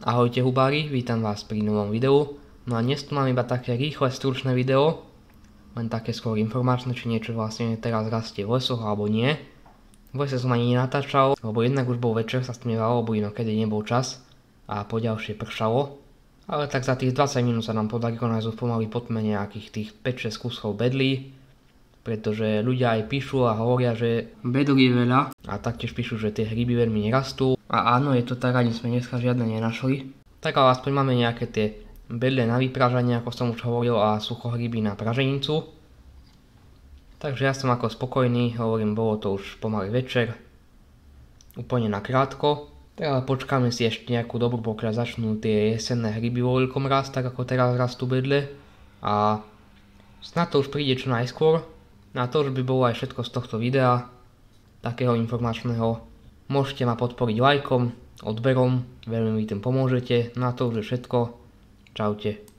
Ahojte hubári, vítam vás pri novom videu. No a dnes tu mám iba také rýchle, stručné video, len také skôr informačné, či niečo vlastne teraz rastie v lesoch alebo nie. V lese som ani nenatáčal, lebo jednak už bol večer, sa stmívalo, alebo inokedy nebol čas a poďalšie pršalo. Ale tak za tých 20 minút sa nám podarilo nájsť pomaly po tme nejakých tých 5-6 kusov bedlí, pretože ľudia aj píšu a hovoria, že bedlí je veľa a taktiež píšu, že tie hryby veľmi nerastú. A áno, je to tak, ani sme dneska žiadne nenašli. Tak ale aspoň máme nejaké tie bedle na vypražanie, ako som už hovoril, a suchohryby na praženicu. Takže ja som ako spokojný, hovorím, bolo to už pomaly večer, úplne nakrátko. Tak ale počkáme si ešte nejakú dobu, pokiaľ začnú tie jesenné hryby vo veľkom rásť, tak ako teraz rastú bedle. A snad to už príde čo najskôr. Na to už by bolo aj všetko z tohto videa, takého informačného. Môžete ma podporiť lajkom, odberom, veľmi mi tým pomôžete. Na to už je všetko. Čaute.